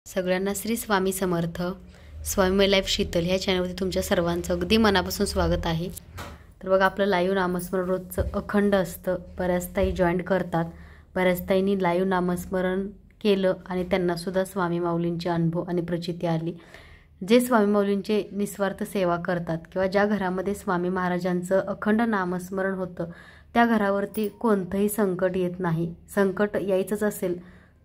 सगळ्यांना श्री स्वामी समर्थ. स्वामी लाईफ शीतल ह्या चॅनलवरती तुमच्या सर्वांचं अगदी मनापासून स्वागत आहे. तर बघा, आपलं लाईव्ह नामस्मरण रोजचं अखंड असतं. बऱ्याच ताई जॉईन करतात. बऱ्याच ताईंनी लाईव्ह नामस्मरण केलं आणि त्यांनासुद्धा स्वामी माऊलींचे अनुभव आणि प्रचिती आली. जे स्वामी माऊलींचे निस्वार्थ सेवा करतात किंवा ज्या घरामध्ये स्वामी महाराजांचं अखंड नामस्मरण होतं त्या घरावरती कोणतंही संकट येत नाही. संकट यायचंच असेल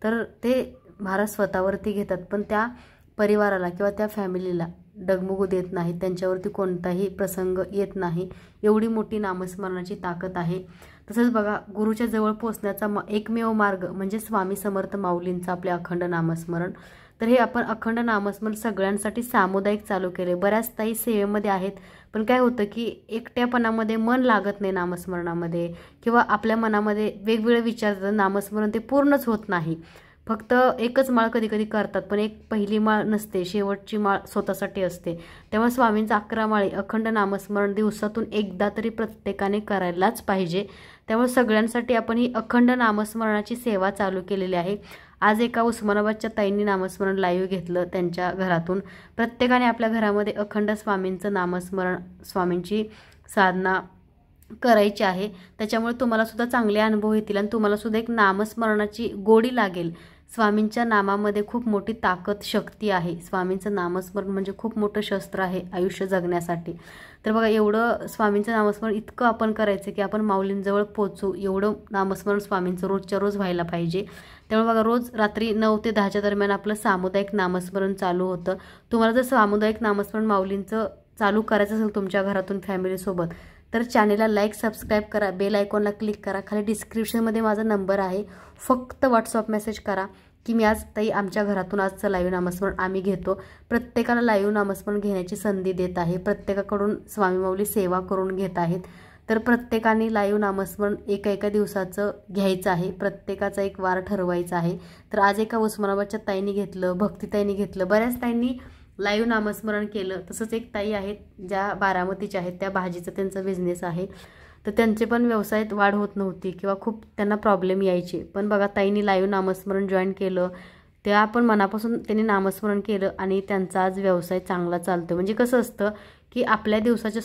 तर ते महाराज स्वतःवरती घेतात, पण त्या परिवाराला किंवा त्या फॅमिलीला डगमगू देत नाही. त्यांच्यावरती कोणताही प्रसंग येत नाही. एवढी मोठी नामस्मरणाची ताकद आहे. तसंच बघा, गुरुच्या जवळ पोहोचण्याचा एकमेव मार्ग म्हणजे स्वामी समर्थ माऊलींचं आपले अखंड नामस्मरण. तर हे आपण अखंड नामस्मरण सगळ्यांसाठी सामुदायिक चालू केले. बऱ्याच ताई सेवेमध्ये आहेत, पण काय होतं की एकट्यापणामध्ये मन लागत नाही नामस्मरणामध्ये, किंवा आपल्या मनामध्ये वेगवेगळे विचार येतात. नामस्मरण ते पूर्णच होत नाही. फक्त एकच माळ कधी कधी करतात, पण एक पहिली माळ नसते, शेवटची माळ स्वतःसाठी असते. तेव्हा स्वामींचा 11 माळे अखंड नामस्मरण दिवसातून एकदा तरी प्रत्येकाने करायलाच पाहिजे. त्यामुळे सगळ्यांसाठी आपण ही अखंड नामस्मरणाची सेवा चालू केलेली आहे. आज एका उस्मानाबादच्या ताईंनी नामस्मरण लाईव्ह घेतलं त्यांच्या घरातून. प्रत्येकाने आपल्या घरामध्ये अखंड स्वामींचं नामस्मरण, स्वामींची साधना करायची आहे. त्याच्यामुळे तुम्हाला सुद्धा चांगले अनुभव येतील आणि तुम्हाला सुद्धा एक नामस्मरणाची गोडी लागेल. स्वामींच्या नामामध्ये खूप मोठी ताकद, शक्ती आहे. स्वामींचं नामस्मरण म्हणजे खूप मोठं शस्त्र आहे आयुष्य जगण्यासाठी. तर बघा, एवढं स्वामींचं नामस्मरण इतकं आपण करायचं की आपण माऊलींजवळ पोचू. एवढं नामस्मरण स्वामींचं रोजच्या रोज व्हायला पाहिजे. त्यामुळे बघा, रोज रात्री 9 ते 10च्या दरम्यान आपलं सामुदायिक नामस्मरण चालू होतं. तुम्हाला जर सामुदायिक नामस्मरण माऊलींचं चालू करायचं असेल तुमच्या घरातून फॅमिलीसोबत, तर चॅनेलला लाईक, सबस्क्राईब करा, बेल आयकॉनला क्लिक करा. खाली डिस्क्रिप्शनमध्ये माझा नंबर आहे. फक्त व्हॉट्सअप मेसेज करा की मी आज ताई आमच्या घरातून आजचं लाईव्ह नामस्मरण आम्ही घेतो. प्रत्येकाला लाईव्ह नामस्मरण घेण्याची संधी देत आहे. प्रत्येकाकडून स्वामी माऊली सेवा करून घेत आहेत. तर प्रत्येकाने लाईव्ह नामस्मरण एका दिवसाचं घ्यायचं आहे. प्रत्येकाचा एक वार ठरवायचा आहे. तर आज एका उस्मानाबादच्या ताईंनी घेतलं, भक्तीताईंनी घेतलं, बऱ्याच ताईंनी लाईव्ह नामस्मरण केलं. तसंच एक ताई आहेत ज्या बारामतीच्या आहेत, त्या भाजीचा त्यांचा बिझनेस आहे. तर त्यांचे पण व्यवसायात वाढ होत नव्हती किंवा खूप त्यांना प्रॉब्लेम यायचे. पण बघा, ताईंनी लाईव्ह नामस्मरण जॉईन केलं. त्या पण मनापासून त्यांनी नामस्मरण केलं आणि त्यांचा आज व्यवसाय चांगला चालतो. म्हणजे कसं असतं की आपल्या दिवसाच्या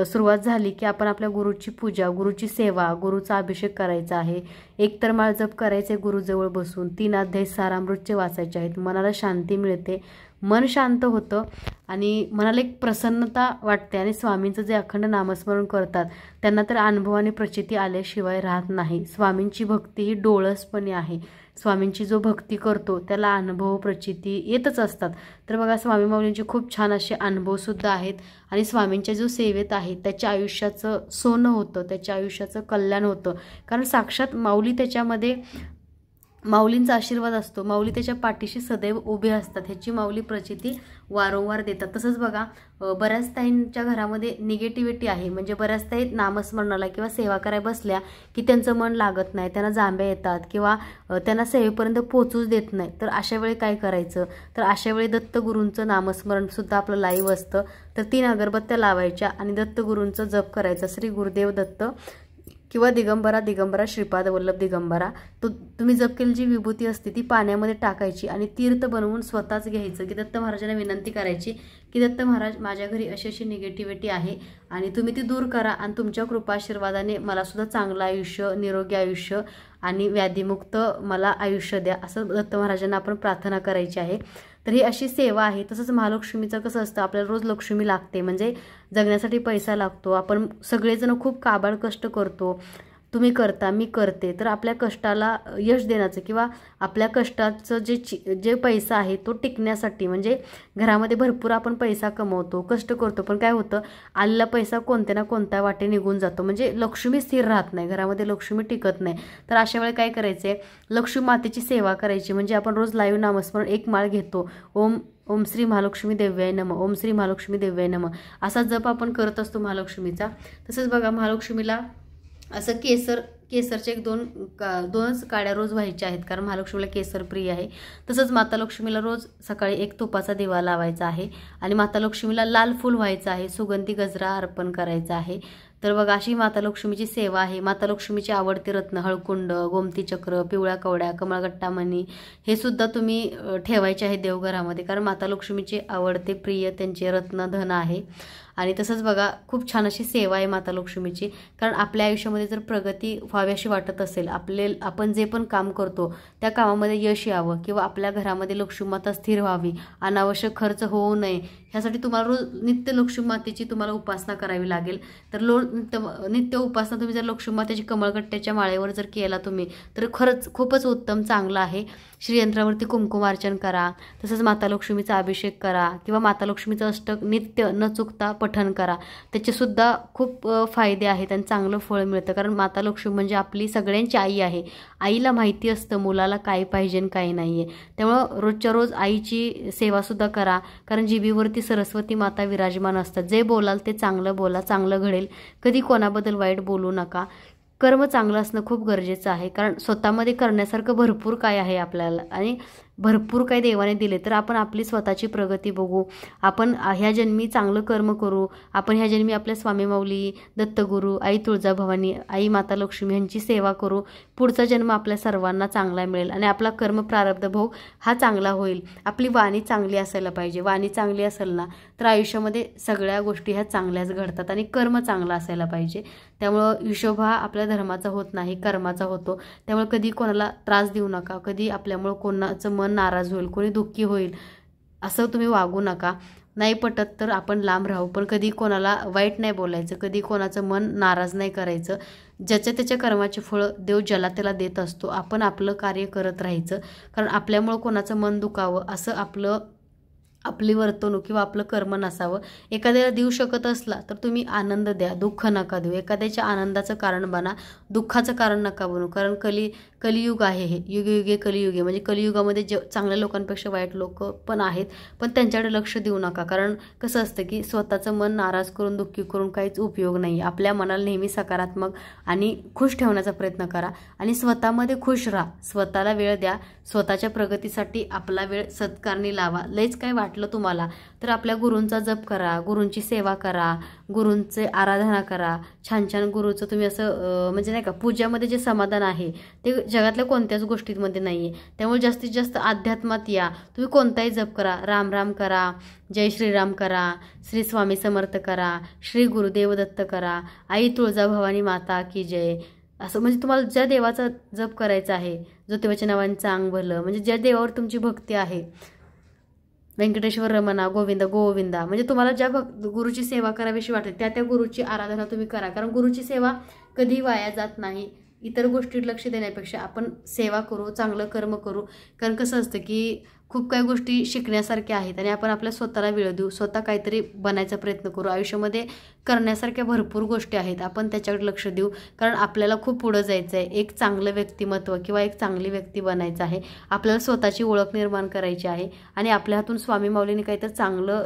सुरुवात झाली की आपण आपल्या गुरुची पूजा, गुरुची सेवा, गुरुचा अभिषेक करायचा आहे. एकतर माळ जप करायचे गुरुजवळ बसून. 3 अध्याय सारामृतचे वाचायचे आहेत. मनाला शांती मिळते, मन शांत होतं आणि मनाला एक प्रसन्नता वाटते. आणि स्वामींचं जे अखंड नामस्मरण करतात त्यांना तर अनुभव आणि प्रचिती आल्याशिवाय राहत नाही. स्वामींची भक्ती ही डोळसपणे आहे. स्वामींची जो भक्ती करतो त्याला अनुभव, प्रचिती येतच असतात. तर बघा, स्वामी माऊलींचे खूप छान असे अनुभवसुद्धा आहेत. आणि स्वामींच्या जो सेवेत आहे त्याच्या आयुष्याचं सोनं होतं, त्याच्या आयुष्याचं कल्याण होतं. कारण साक्षात माऊली त्याच्यामध्ये, माऊलींचा आशीर्वाद असतो. माऊली त्याच्या पाठीशी सदैव उभे असतात. ह्याची माऊली प्रचिती वारंवार देतात. तसंच बघा, बऱ्याच ताईंच्या घरामध्ये निगेटिव्हिटी आहे. म्हणजे बऱ्याच ताई नामस्मरणाला किंवा सेवा करायला बसल्या की त्यांचं मन लागत नाही, त्यांना जांभ्या येतात किंवा त्यांना सेवेपर्यंत पोचूच देत नाही. तर अशा वेळी काय करायचं? तर अशा वेळी दत्तगुरूंचं नामस्मरणसुद्धा आपलं लाईव्ह असतं. तर 3 अगरबत्त्या लावायच्या आणि दत्तगुरूंचं जप करायचं. श्री गुरुदेव दत्त किंवा दिगंबरा श्रीपाद वल्लभ दिगंबरा. तुम्ही जप केलेली जी विभूती असते ती पाण्यामध्ये टाकायची आणि तीर्थ बनवून स्वतःच घ्यायचं. की दत्त महाराजांना विनंती करायची की दत्त महाराज, माझ्या घरी अशी अशी निगेटिव्हिटी आहे आणि तुम्ही ती दूर करा आणि तुमच्या कृपाशीर्वादाने मला सुद्धा चांगलं आयुष्य, निरोगी आयुष्य आणि व्याधीमुक्त मला आयुष्य द्या, असं दत्त महाराजांना आपण प्रार्थना करायची आहे. तर ही अशी सेवा आहे. तसंच महालक्ष्मीचं कसं असतं, आपल्याला रोज लक्ष्मी लागते. म्हणजे जगण्यासाठी पैसा लागतो. आपण सगळेजण खूप काबाड कष्ट करतो. तुम्ही करता, मी करते. तर आपल्या कष्टाला यश देण्याचं किंवा आपल्या कष्टाचं जे पैसा आहे तो टिकण्यासाठी, म्हणजे घरामध्ये भरपूर आपण पैसा कमवतो, कष्ट करतो, पण काय होतं, आलेला पैसा कोणत्या ना कोणत्या वाटे निघून जातो. म्हणजे लक्ष्मी स्थिर राहत नाही, घरामध्ये लक्ष्मी टिकत नाही. तर अशा वेळी काय करायचं आहे, लक्ष्मी मातेची सेवा करायची. म्हणजे आपण रोज लाईव्ह नामस्मरण 1 माळ घेतो. ओम श्री महालक्ष्मी देव्याय नमः, ओम श्री महालक्ष्मी देव्याय नमः, असा जप आपण करत असतो महालक्ष्मीचा. तसंच बघा, महालक्ष्मीला असं केसरचे 2च काड्या रोज व्हायच्या आहेत, कारण महालक्ष्मीला केसर प्रिय आहे. तसंच माता लक्ष्मीला रोज सकाळी 1 तुपाचा दिवा लावायचा आहे आणि माता लक्ष्मीला लाल फूल व्हायचं आहे, सुगंधी गजरा अर्पण करायचा आहे. तर बघा अशी माता लक्ष्मीची सेवा आहे. माता लक्ष्मीचे आवडते रत्न हळकुंड, गोमती चक्र, पिवळ्या कवड्या, कमळगट्टा मणी हे सुद्धा तुम्ही ठेवायचे आहे देवघरामध्ये, कारण माता लक्ष्मीचे आवडते प्रिय त्यांचे रत्न धन आहे. आणि तसंच बघा खूप छान अशी सेवा आहे माता लक्ष्मीची, कारण आपल्या आयुष्यामध्ये जर प्रगती व्हावी अशी वाटत असेल, आपण जे पण काम करतो त्या कामामध्ये यश यावं किंवा आपल्या घरामध्ये लक्ष्मी माता स्थिर व्हावी, अनावश्यक खर्च होऊ नये, ह्यासाठी तुम्हाला रोज नित्य लक्ष्मी मातेची तुम्हाला उपासना करावी लागेल. तर नित्य उपासना तुम्ही जर लक्ष्मी मातेची कमळगट्ट्याच्या माळेवर जर केला तुम्ही, तर खरंच खूपच उत्तम चांगलं आहे. श्रीयंत्रावरती कुंकुमार्चन करा, तसंच माता लक्ष्मीचा अभिषेक करा किंवा माता लक्ष्मीचं अष्टक नित्य न चुकता पठण करा. त्याचेसुद्धा खूप फायदे आहेत आणि चांगलं फळ मिळतं, कारण माता लक्ष्मी म्हणजे आपली सगळ्यांची आई आहे. आईला माहिती असतं मुलाला काय पाहिजे आणि काय नाही आहे. त्यामुळं रोजच्या रोज आईची सेवासुद्धा करा, कारण जिभेवरती सरस्वती माता विराजमान असतात. जे बोलाल ते चांगलं बोला, चांगलं घडेल. कधी कोणाबद्दल वाईट बोलू नका. कर्म चांगलं असणं खूप गरजेचं आहे, कारण स्वतःमध्ये करण्यासारखं भरपूर काय आहे आपल्याला आणि भरपूर काही देवाने दिले. तर आपण आपली स्वतःची प्रगती बघू, आपण ह्या जन्मी चांगलं कर्म करू. आपण ह्या जन्मी आपल्या स्वामी माऊली, दत्तगुरू, आई तुळजाभवानी, आई माता लक्ष्मी यांची सेवा करू. पुढचा जन्म आपल्या सर्वांना चांगला मिळेल आणि आपला कर्म प्रारब्ध भोग हा चांगला होईल. आपली वाणी चांगली असायला पाहिजे. वाणी चांगली असेल ना तर आयुष्यामध्ये सगळ्या गोष्टी ह्या चांगल्याच घडतात आणि कर्म चांगला असायला पाहिजे. त्यामुळं हिशोब हा आपल्या धर्माचा होत नाही, कर्माचा होतो. त्यामुळे कधी कोणाला त्रास देऊ नका, कधी आपल्यामुळं कोणाचं मन नाराज होईल, कोणी दुःखी होईल असं तुम्ही वागू नका. नाही पटत तर आपण लांब राहू, पण कधी कोणाला वाईट नाही बोलायचं, कधी कोणाचं मन नाराज नाही करायचं. ज्याच्या त्याच्या कर्माचे फळं देव ज्याला त्याला देत असतो. आपण आपलं कार्य करत राहायचं, कारण आपल्यामुळं कोणाचं मन दुखावं असं आपली वर्तणूक किंवा आपलं कर्म नसावं. एखाद्याला देऊ शकत असला तर तुम्ही आनंद द्या, दुःख नका देऊ. एखाद्याच्या आनंदाचं कारण बना, दुःखाचं कारण नका बनू, कारण कलियुग आहे हे. युगे कलियुगे म्हणजे कलियुगामध्ये चांगल्या लोकांपेक्षा वाईट लोक पण आहेत, पण त्यांच्याकडे लक्ष देऊ नका. कारण कसं असतं की स्वतःचं मन नाराज करून दुःखी करून काहीच उपयोग नाही. आपल्या मनाला नेहमी सकारात्मक आणि खुश ठेवण्याचा प्रयत्न करा आणि स्वतःमध्ये खुश राहा. स्वतःला वेळ द्या, स्वतःच्या प्रगतीसाठी आपला वेळ सत्कारणी लावा. लयच काय वाटलं तुम्हाला तर आपल्या गुरूंचा जप करा, गुरूंची सेवा करा, गुरूंचे आराधना करा. छान छान गुरूचं तुम्ही असं म्हणजे नाही का, पूजामध्ये जे समाधान आहे ते जगातल्या कोणत्याच गोष्टींमध्ये नाही आहे. त्यामुळे जास्तीत जास्त अध्यात्मात या. तुम्ही कोणताही जप करा, राम राम करा, जय श्रीराम करा, श्री स्वामी समर्थ करा, श्री गुरुदेव दत्त करा, आई तुळजाभवानी माता की जय, असं म्हणजे तुम्हाला ज्या देवाचा जप करायचा आहे, ज्योतिबाच्या नावाने चांग भलं, म्हणजे ज्या देवावर तुमची भक्ती आहे, व्यंकटेश्वर रमणा गोविंद गोविंदा, म्हणजे तुम्हाला ज्या गुरुची सेवा करावीशी वाटते त्या गुरुची आराधना तुम्ही करा. कारण गुरुची सेवा कधी वाया जात नाही. इतर गोष्टीत लक्ष देण्यापेक्षा आपण सेवा करू, चांगलं कर्म करू. कारण कसं असतं की खूप काही गोष्टी शिकण्यासारख्या आहेत आणि आपण आपल्या स्वतःला वेळ देऊ, स्वतः काहीतरी बनायचा प्रयत्न करू. आयुष्यामध्ये करण्यासारख्या भरपूर गोष्टी आहेत, आपण त्याच्याकडे लक्ष देऊ. कारण आपल्याला खूप पुढं जायचं आहे, एक चांगलं व्यक्तिमत्व किंवा एक चांगली व्यक्ती बनायचं आहे. आपल्याला स्वतःची ओळख निर्माण करायची आहे आणि आपल्या हातून स्वामी माऊलीने काहीतरी चांगलं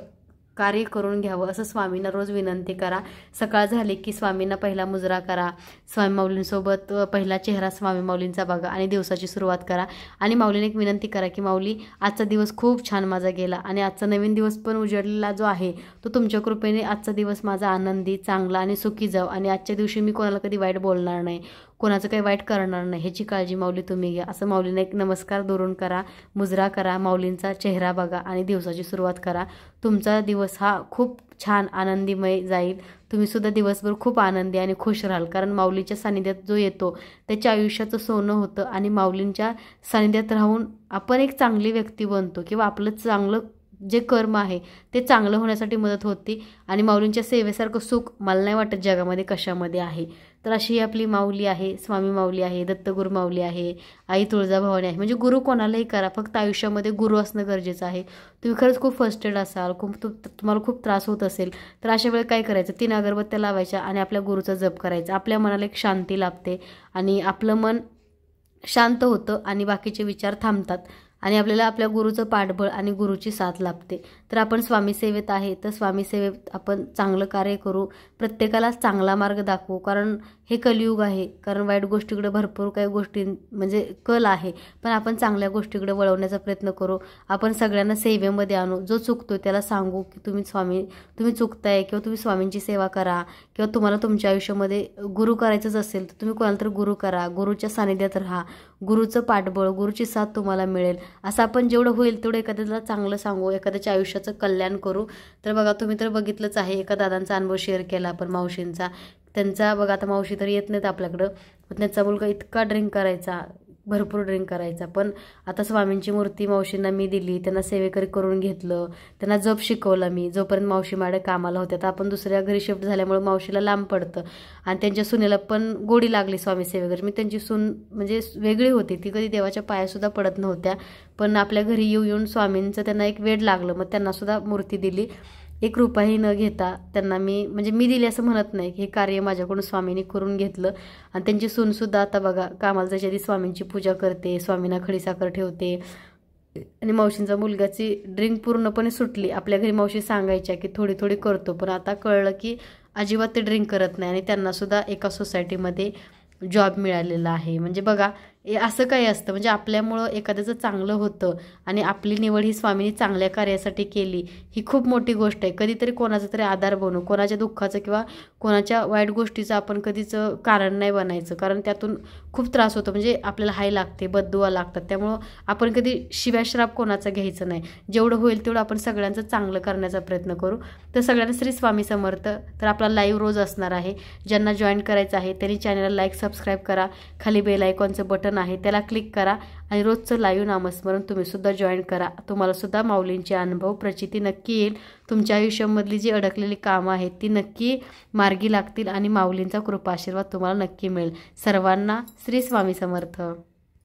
कार्य करून घ्यावं असं स्वामींना रोज विनंती करा. सकाळ झाली की स्वामींना पहिला मुजरा करा, स्वामी माऊलींसोबत पहिला चेहरा स्वामी माऊलींचा बघा आणि दिवसाची सुरुवात करा. आणि माऊलीने एक विनंती करा की माऊली आजचा दिवस खूप छान माझा गेला आणि आजचा नवीन दिवस पण उजळलेला जो आहे तो तुमच्या कृपेने आजचा दिवस माझा आनंदी, चांगला आणि सुखी जाऊ आणि आजच्या दिवशी मी कोणाला कधी वाईट बोलणार नाही, कोणाचं काही वाईट करणार नाही, ह्याची काळजी माऊली तुम्ही घ्या. असं माऊलीने एक नमस्कार धरून करा, मुजरा करा, माऊलींचा चेहरा बघा आणि दिवसाची सुरुवात करा. तुमचा दिवस हा खूप छान आनंदीमय जाईल. तुम्ही सुद्धा दिवसभर खूप आनंदी आणि खुश राहाल, कारण माऊलीच्या सानिध्यात जो येतो त्याच्या आयुष्याचं सोनं होतं आणि माऊलींच्या सानिध्यात राहून आपण एक चांगली व्यक्ती बनतो किंवा आपलं चांगलं जे कर्म आहे ते चांगलं होण्यासाठी मदत होती. आणि माऊलींच्या सेवेसारखं सुख मला नाही वाटत जगामध्ये कशामध्ये आहे. तर अशी आपली माऊली आहे, स्वामी माऊली आहे, दत्तगुरू माऊली आहे, आई तुळजाभवानी आहे. म्हणजे गुरु कोणालाही करा, फक्त आयुष्यामध्ये गुरु असणं गरजेचं आहे. तुम्ही खरंच खूप फ्रस्ट्रेट असाल, तुम्हाला खूप त्रास होत असेल तर अशा वेळी काय करायचं, 3 अगरबत्त्या लावायच्या आणि आपल्या गुरुचा जप करायचा. आपल्या मनाला एक शांती लाभते आणि आपलं मन शांत होतं आणि बाकीचे विचार थांबतात आणि आपल्याला आपल्या गुरुचं पाठबळ आणि गुरुची साथ लाभते. तर आपण स्वामी सेवेत आहे, तर स्वामी सेवेत आपण चांगलं कार्य करू, प्रत्येकाला चांगला मार्ग दाखवू. कारण हे कलियुग आहे, कारण वाईट गोष्टीकडे भरपूर काही गोष्टी म्हणजे कल आहे, पण आपण चांगल्या गोष्टीकडे वळवण्याचा प्रयत्न करू. आपण सगळ्यांना सेवेमध्ये आणू. जो चुकतो त्याला सांगू की तुम्ही चुकताय किंवा तुम्ही स्वामींची सेवा करा, किंवा तुम्हाला तुमच्या आयुष्यामध्ये गुरु करायचंच असेल तर तुम्ही कोणाला तर गुरु करा, गुरुच्या सानिध्यात राहा, गुरुचं पाठबळ, गुरुची साथ तुम्हाला मिळेल. असं आपण जेवढं होईल तेवढं एखाद्याला चांगलं सांगू, एखाद्याच्या आयुष्याचं कल्याण करू. तर बघा तुम्ही तर बघितलंच आहे, एका दादांचा अनुभव शेअर केला आपण मावशींचा. त्यांचा बघा आता मावशी तर येत नाहीत आपल्याकडं, पण त्यांचा मुलगा इतका ड्रिंक करायचा, भरपूर ड्रिंक करायचा. पण आता स्वामींची मूर्ती मावशींना मी दिली, त्यांना सेवेकरी करून घेतलं, त्यांना जप शिकवला मी. जोपर्यंत मावशी माझ्या कामाला होत्या, तर आपण दुसऱ्या घरी शिफ्ट झाल्यामुळे मावशीला लांब पडतं. आणि त्यांच्या सुनेला पण गोडी लागली स्वामी सेवेकरी. मी त्यांची सून म्हणजे वेगळी होती, ती कधी देवाच्या पायासुद्धा पडत नव्हत्या, पण आपल्या घरी येऊन स्वामींचं त्यांना एक वेड लागलं. मग त्यांनासुद्धा मूर्ती दिली, 1 रुपयाही न घेता त्यांना मी दिली असं म्हणत नाही, हे कार्य माझ्याकडून स्वामींनी करून घेतलं. आणि त्यांची सूनसुद्धा आता बघा कामाला जायच्या आधी स्वामींची पूजा करते, स्वामींना खडीसाखर ठेवते. आणि मावशींचा मुलगाची ड्रिंक पूर्णपणे सुटली. आपल्या घरी मावशी सांगायच्या की थोडी थोडी करतो, पण आता कळलं की अजिबात ते ड्रिंक करत नाही. आणि त्यांनासुद्धा एका सोसायटीमध्ये जॉब मिळालेला आहे. म्हणजे बघा असं काही असतं, म्हणजे आपल्यामुळं एखाद्याचं चांगलं होतं आणि आपली निवड ही स्वामींनी चांगल्या कार्यासाठी केली, ही खूप मोठी गोष्ट आहे. कधीतरी कोणाचा तरी आधार बनू, कोणाच्या दुःखाचं किंवा कोणाच्या वाईट गोष्टीचं आपण कधीच कारण नाही बनायचं, कारण त्यातून खूप त्रास होतो. म्हणजे आपल्याला हाय लागते, बददुआ लागतात. त्यामुळं आपण कधी शिव्याश्राप कोणाचा घ्यायचं नाही. जेवढं होईल तेवढं आपण सगळ्यांचं चांगलं करण्याचा प्रयत्न करू. तर सगळ्यांना श्री स्वामी समर्थ. तर आपला लाईव्ह रोज असणार आहे. ज्यांना जॉईन करायचं आहे त्यांनी चॅनलला लाईक सबस्क्राईब करा, खाली बेल आयकॉनचं बटन आहे त्याला क्लिक करा आणि रोजचं लाईव्ह नामस्मरण तुम्ही सुद्धा जॉईन करा. तुम्हाला सुद्धा माऊलींचे अनुभव प्रचिती नक्की येईल. तुमच्या आयुष्यामधली जी अडकलेली कामं आहेत ती नक्की मार्गी लागतील आणि माऊलींचा कृपा आशीर्वाद तुम्हाला नक्की मिळेल. सर्वांना श्री स्वामी समर्थ.